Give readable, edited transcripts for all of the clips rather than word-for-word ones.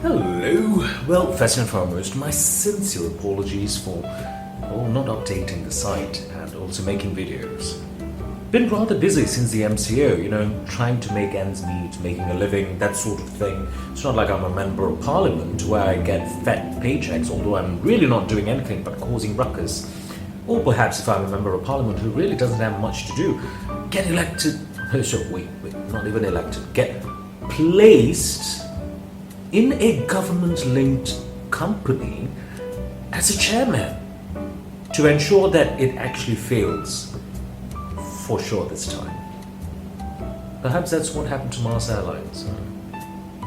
Hello. Well, first and foremost, my sincere apologies for not updating the site and also making videos. Been rather busy since the MCO, trying to make ends meet, making a living, that sort of thing. It's not like I'm a member of parliament where I get fat paychecks, although I'm really not doing anything but causing ruckus. Or perhaps if I'm a member of parliament who really doesn't have much to do, get elected, not even elected, get placed in a government-linked company as a chairman to ensure that it actually fails for sure this time. Perhaps that's what happened to Mars Airlines.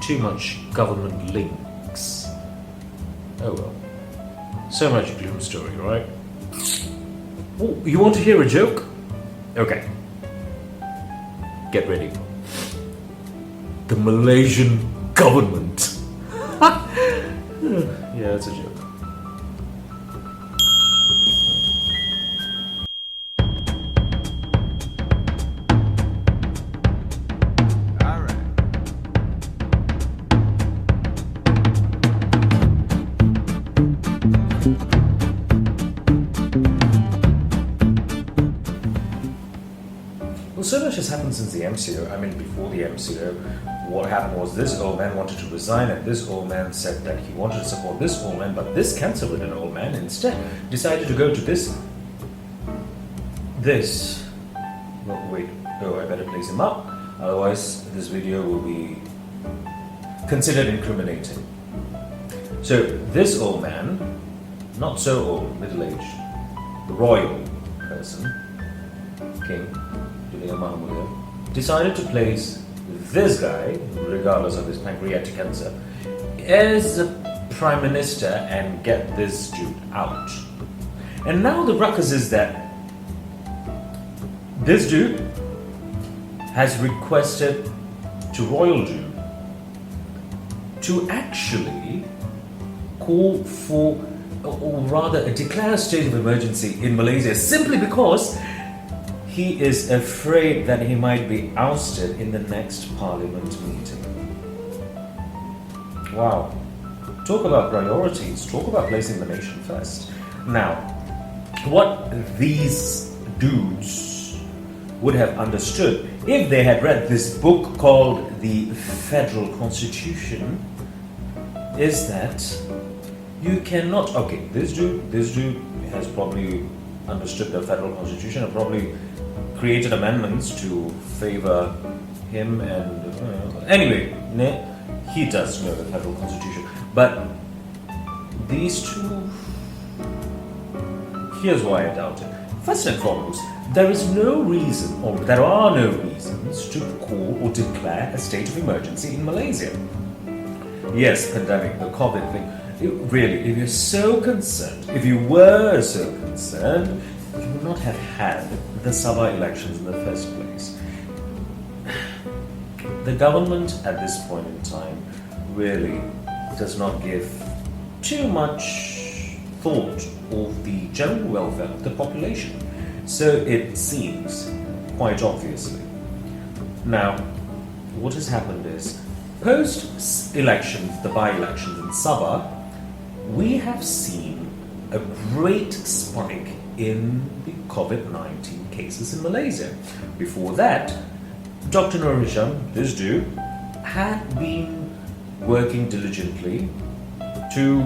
Too much government links. Oh well. So much gloom story, right? Oh, you want to hear a joke? Okay. Get ready. The Malaysian government. Yeah, it's a joke. Well, so much has happened since the MCO. Before the MCO, what happened was this old man wanted to resign, and this old man said that he wanted to support this old man, but this cancer-ridden old man instead decided to go to this. Well, wait. Oh, I better place him up. Otherwise, this video will be considered incriminating. So, this old man, not so old, middle-aged, royal person, king, decided to place this guy, regardless of his pancreatic cancer, as a prime minister and get this dude out. And now the ruckus is that this dude has requested to royal dude to actually call for, or rather declare a state of emergency in Malaysia simply because he is afraid that he might be ousted in the next parliament meeting. Wow. Talk about priorities. Talk about placing the nation first. Now, what these dudes would have understood if they had read this book called The Federal Constitution is that you cannot... Okay, this dude has probably understood the Federal Constitution and probably created amendments to favor him and anyway, he does know the Federal Constitution. But these two, here's why I doubt it. First and foremost, there is no reason, or there are no reasons to call or declare a state of emergency in Malaysia. Yes, pandemic, the COVID thing. Really, if you're so concerned, if you were so concerned, you would not have had the Sabah elections in the first place. The government at this point in time really does not give too much thought of the general welfare of the population. So it seems, quite obviously. Now, what has happened is, post-elections, the by-elections in Sabah, we have seen a great spike in the COVID-19 cases in Malaysia. Before that, Dr. Nur Hisham, this dude, had been working diligently to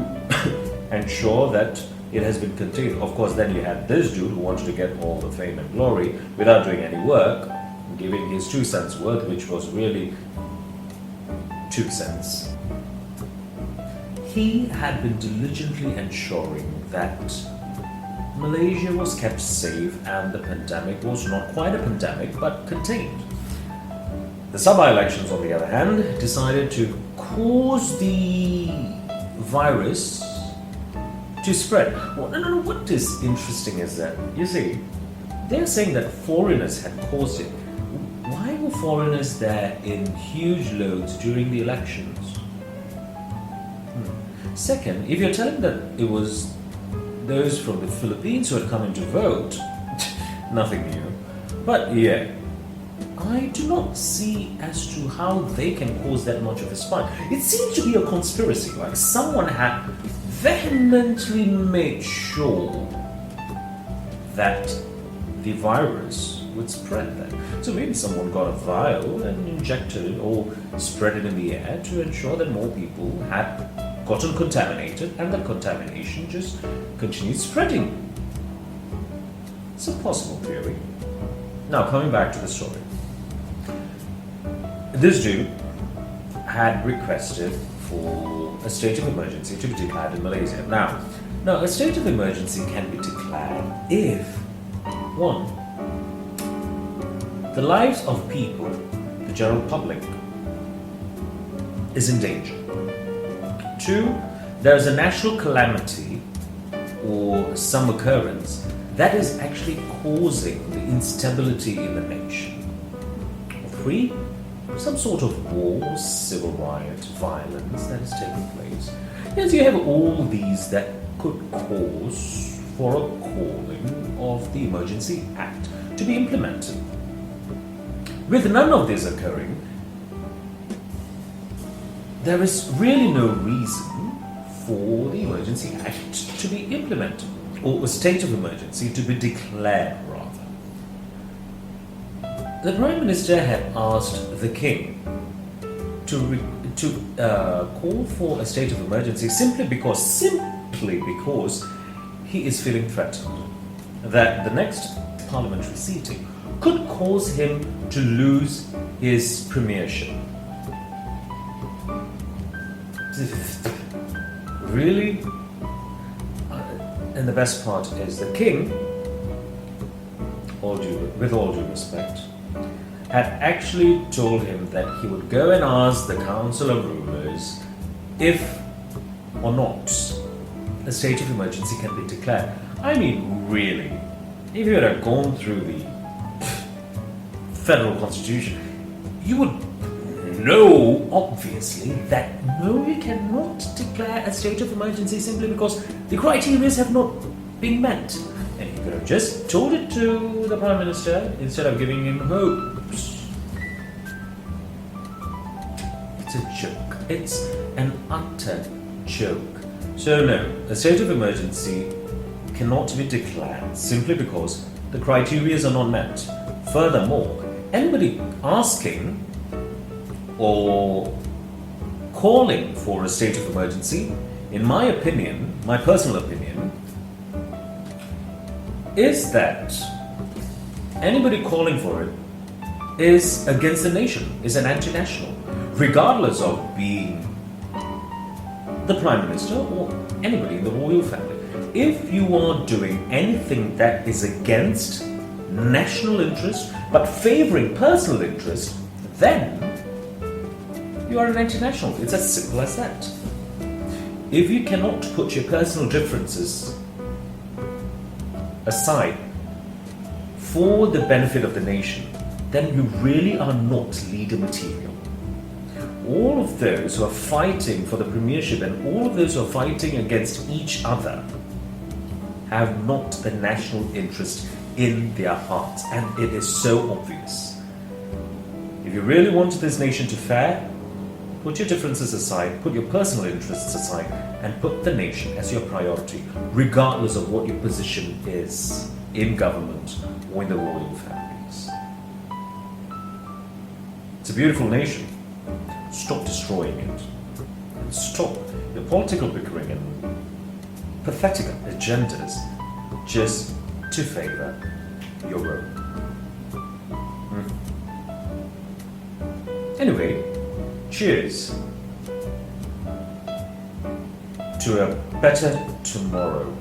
ensure that it has been contained. Of course, then you had this dude who wanted to get all the fame and glory without doing any work, giving his 2 cents worth, which was really 2 cents. He had been diligently ensuring that Malaysia was kept safe and the pandemic was not quite a pandemic but contained. The Sabah elections, on the other hand, decided to cause the virus to spread. Well, what is interesting is that, you see, they're saying that foreigners had caused it. Why were foreigners there in huge loads during the elections? Second, if you're telling that it was those from the Philippines who had come in to vote, nothing new. But yeah, I do not see as to how they can cause that much of a spike. It seems to be a conspiracy, like someone had vehemently made sure that the virus would spread then. So maybe someone got a vial and injected it or spread it in the air to ensure that more people had gotten contaminated, and the contamination just continued spreading. It's a possible theory. Now, coming back to the story. This dude had requested for a state of emergency to be declared in Malaysia. Now, a state of emergency can be declared if, one, the lives of people, the general public, is in danger. Two, there is a national calamity or some occurrence that is actually causing the instability in the nation. Or three, some sort of war, civil riot, violence that is taking place. Yes, you have all these that could cause for a calling of the Emergency Act to be implemented. With none of this occurring, there is really no reason for the Emergency Act to be implemented, or a state of emergency to be declared, rather. The Prime Minister had asked the King to call for a state of emergency simply because he is feeling threatened that the next parliamentary seating could cause him to lose his premiership. Really? And the best part is the King, with all due respect, had actually told him that he would go and ask the Council of Rulers if or not a state of emergency can be declared. I mean, really, if you had gone through the federal constitution, you would know, obviously, that no, you cannot declare a state of emergency simply because the criteria have not been met. And he could have just told it to the Prime Minister instead of giving him hopes. It's a joke. It's an utter joke. So no, a state of emergency cannot be declared simply because the criteria are not met. Furthermore, anybody asking or calling for a state of emergency, in my opinion, my personal opinion, is that anybody calling for it is against the nation, is an anti-national, regardless of being the Prime Minister or anybody in the royal family. If you are doing anything that is against national interest but favoring personal interest, then you are an anti-national. It's as simple as that. If you cannot put your personal differences aside for the benefit of the nation, then you really are not leader material. All of those who are fighting for the premiership and all of those who are fighting against each other have not the national interest in their hearts, and it is so obvious. If you really wanted this nation to fare, put your differences aside, put your personal interests aside, and put the nation as your priority, regardless of what your position is in government or in the royal families. It's a beautiful nation. Stop destroying it. And stop your political bickering and pathetic agendas just to favor your own. Anyway, cheers to a better tomorrow.